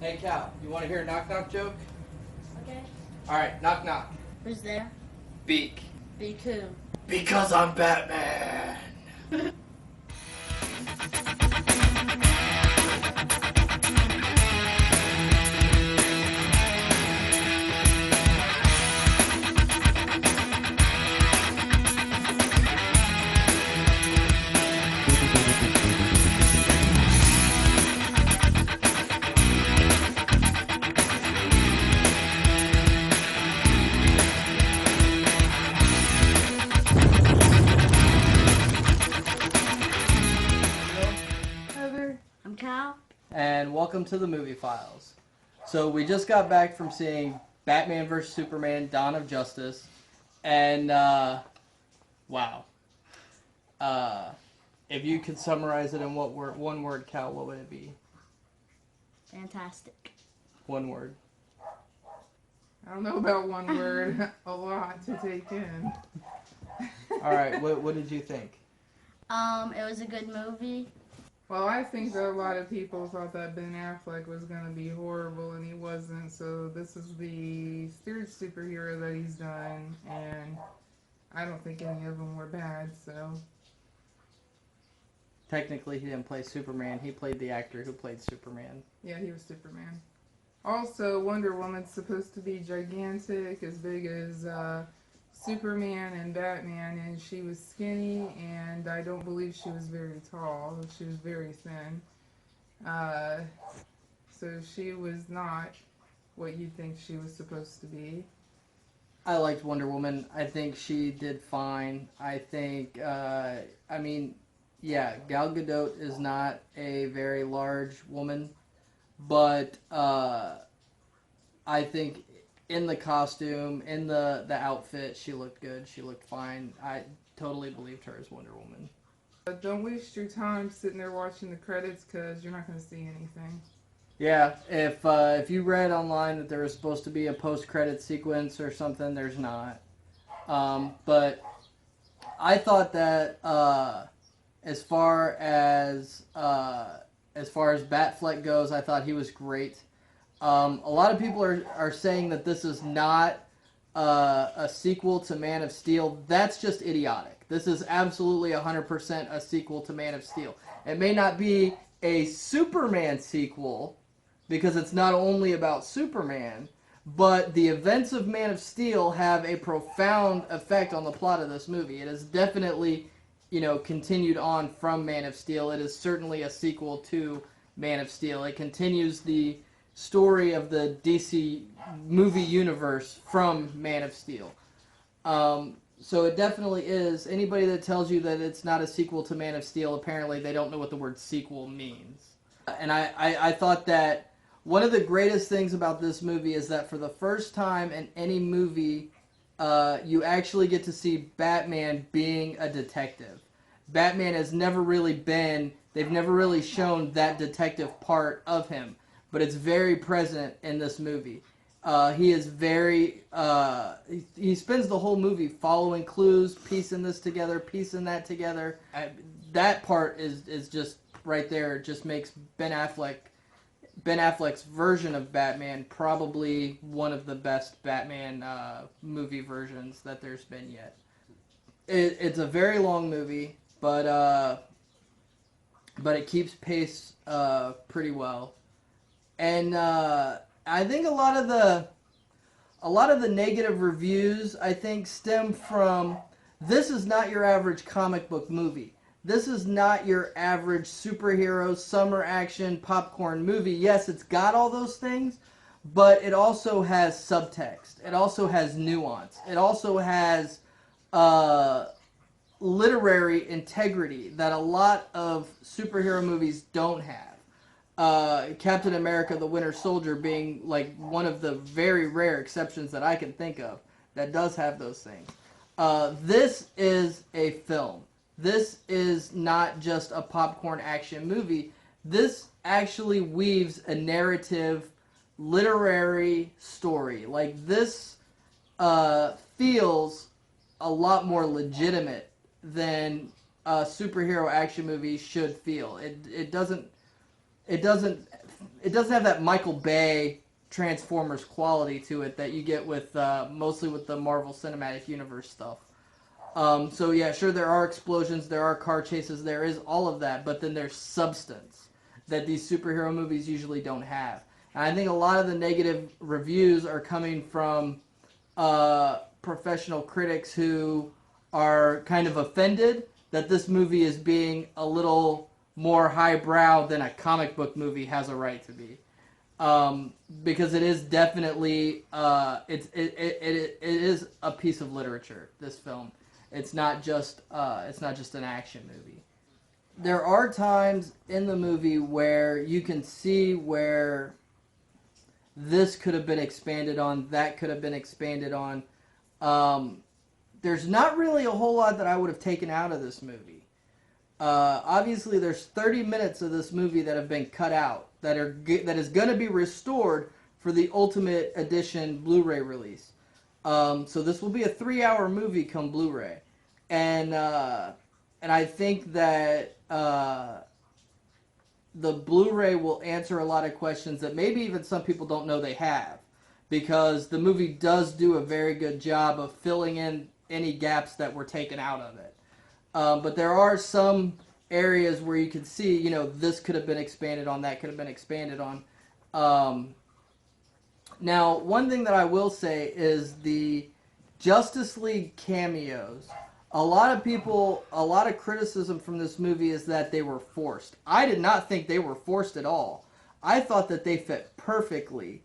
Hey Cal, you want to hear a knock knock joke? Okay. Alright, knock knock. Who's there? Beak. Be cool. Because I'm Batman. Heather. I'm Cal. And welcome to the Movie Files. So we just got back from seeing Batman vs. Superman, Dawn of Justice. And, wow. If you could summarize it in one word, Cal, what would it be? Fantastic. One word. I don't know about one word. A lot to take in. Alright, what did you think? It was a good movie. Well, I think that a lot of people thought that Ben Affleck was going to be horrible, and he wasn't. So this is the third superhero that he's done, and I don't think any of them were bad. So Technically, he didn't play Superman. He played the actor who played Superman. yeah, he was Superman. Also, Wonder Woman's supposed to be gigantic, as big as Superman and Batman, and she was skinny, and I don't believe she was very tall. She was very thin. So she was not what you'd think she was supposed to be. I liked Wonder Woman. I think she did fine. I think, Gal Gadot is not a very large woman, but I think in the costume, in the outfit, she looked good. She looked fine. I totally believed her as Wonder Woman. But don't waste your time sitting there watching the credits, because you're not going to see anything. Yeah, if you read online that there was supposed to be a post-credit sequence or something, there's not. But I thought that as far as Batfleck goes, I thought he was great. A lot of people are saying that this is not a sequel to Man of Steel. That's just idiotic. This is absolutely 100% a sequel to Man of Steel. It may not be a Superman sequel, because it's not only about Superman, but the events of Man of Steel have a profound effect on the plot of this movie. It is definitely, continued on from Man of Steel. It is certainly a sequel to Man of Steel. It continues the story of the DC movie universe from Man of Steel. So it definitely is. Anybody that tells you that it's not a sequel to Man of Steel, apparently they don't know what the word sequel means. And I thought that one of the greatest things about this movie is that for the first time in any movie, you actually get to see Batman being a detective. Batman has never really they've never really shown that detective part of him, but it's very present in this movie. He is he spends the whole movie following clues, piecing this together, piecing that together. That part is just right there. It just makes Ben Affleck's version of Batman probably one of the best Batman movie versions that there's been yet. It's a very long movie, but it keeps pace pretty well. And I think a lot of the negative reviews, I think, stem from this is not your average comic book movie. This is not your average superhero, summer action, popcorn movie. Yes, it's got all those things, but it also has subtext. It also has nuance. It also has literary integrity that a lot of superhero movies don't have. Captain America, the Winter Soldier being like one of the very rare exceptions that I can think of that does have those things. This is a film. This is not just a popcorn action movie. This actually weaves a narrative, literary story. Like, this feels a lot more legitimate than a superhero action movie should feel. It doesn't doesn't have that Michael Bay Transformers quality to it that you get with mostly with the Marvel Cinematic Universe stuff. So yeah, sure, there are explosions, there are car chases, there is all of that, but then there's substance that these superhero movies usually don't have. And I think a lot of the negative reviews are coming from professional critics who are kind of offended that this movie is being a little more highbrow than a comic book movie has a right to be. Because it is definitely it is a piece of literature. This film, it's not just an action movie. There are times in the movie where you can see where this could have been expanded on, that could have been expanded on. There's not really a whole lot that I would have taken out of this movie. Obviously, there's 30 minutes of this movie that have been cut out that is going to be restored for the Ultimate Edition Blu-ray release. So this will be a 3-hour movie come Blu-ray, and I think that the Blu-ray will answer a lot of questions that maybe even some people don't know they have, because the movie does do a very good job of filling in any gaps that were taken out of it. But there are some areas where you can see, this could have been expanded on, that could have been expanded on. Now, one thing that I will say is the Justice League cameos. A lot of criticism from this movie is that they were forced. I did not think they were forced at all. I thought that they fit perfectly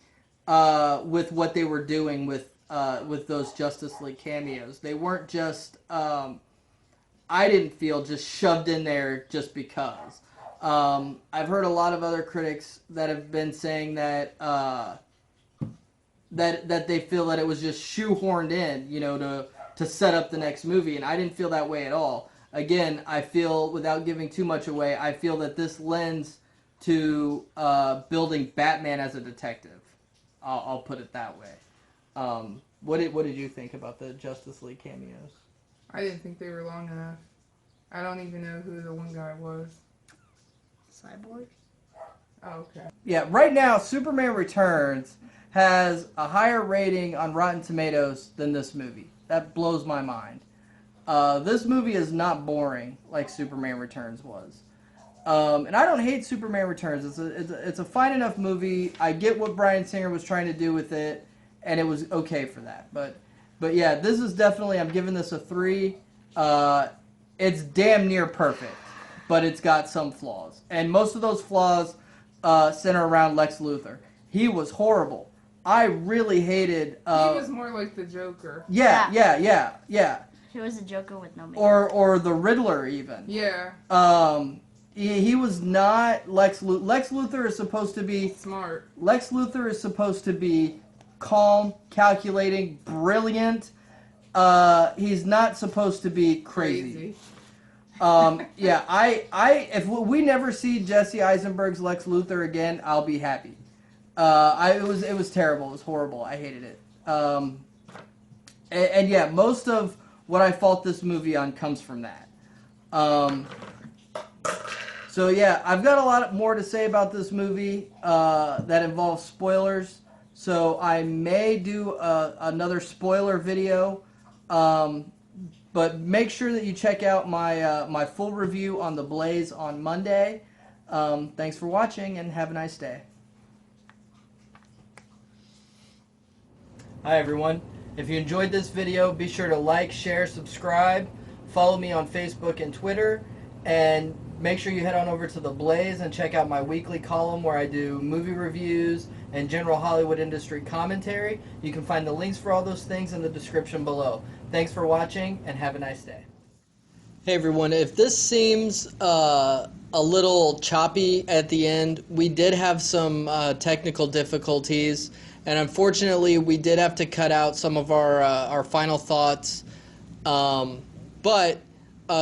with what they were doing with those Justice League cameos. They weren't just, I didn't feel, just shoved in there just because. I've heard a lot of other critics that have been saying that that they feel that it was just shoehorned in, to set up the next movie, and I didn't feel that way at all. Again, I feel, without giving too much away, I feel that this lends to building Batman as a detective. I'll put it that way. What did you think about the Justice League cameos? I didn't think they were long enough. I don't even know who the one guy was. Cyborg? Oh, okay. Yeah, right now, Superman Returns has a higher rating on Rotten Tomatoes than this movie. That blows my mind. This movie is not boring like Superman Returns was. And I don't hate Superman Returns. It's a fine enough movie. I get what Bryan Singer was trying to do with it, and it was okay for that. But yeah, this is definitely, I'm giving this a 3. It's damn near perfect, but it's got some flaws. And most of those flaws center around Lex Luthor. He was horrible. I really hated... he was more like the Joker. Yeah. He was a Joker with no makeup. Or the Riddler, even. Yeah. He was not Lex Luthor. Lex Luthor is supposed to be... Smart. Lex Luthor is supposed to be calm, calculating, brilliant. He's not supposed to be crazy. Yeah, if we never see Jesse Eisenberg's Lex Luthor again, I'll be happy. It was terrible. It was horrible. I hated it. And yeah, most of what I fault this movie on comes from that. So yeah, I've got a lot more to say about this movie that involves spoilers. So I may do another spoiler video. But make sure that you check out my full review on TheBlaze on Monday. Thanks for watching, and have a nice day. Hi everyone. If you enjoyed this video, be sure to like, share, subscribe, follow me on Facebook and Twitter, and make sure you head on over to TheBlaze and check out my weekly column where I do movie reviews and general Hollywood industry commentary. You can find the links for all those things in the description below. Thanks for watching, and have a nice day. Hey everyone, if this seems a little choppy at the end, we did have some technical difficulties, and unfortunately we did have to cut out some of our final thoughts. But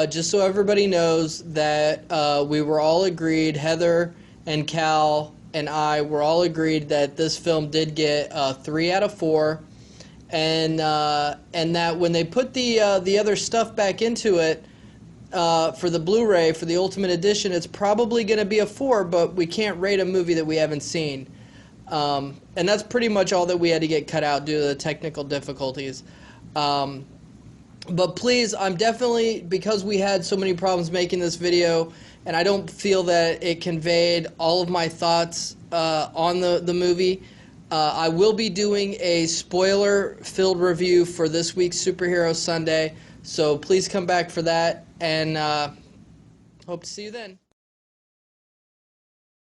just so everybody knows that we were all agreed, Heather and Cal and I were all agreed that this film did get 3 out of 4. And that when they put the other stuff back into it, for the Blu-ray, for the Ultimate Edition, it's probably going to be a 4, but we can't rate a movie that we haven't seen. And that's pretty much all that we had to get cut out due to the technical difficulties. But please, I'm definitely, because we had so many problems making this video, and I don't feel that it conveyed all of my thoughts on the movie, I will be doing a spoiler-filled review for this week's Superhero Sunday, so please come back for that, and hope to see you then.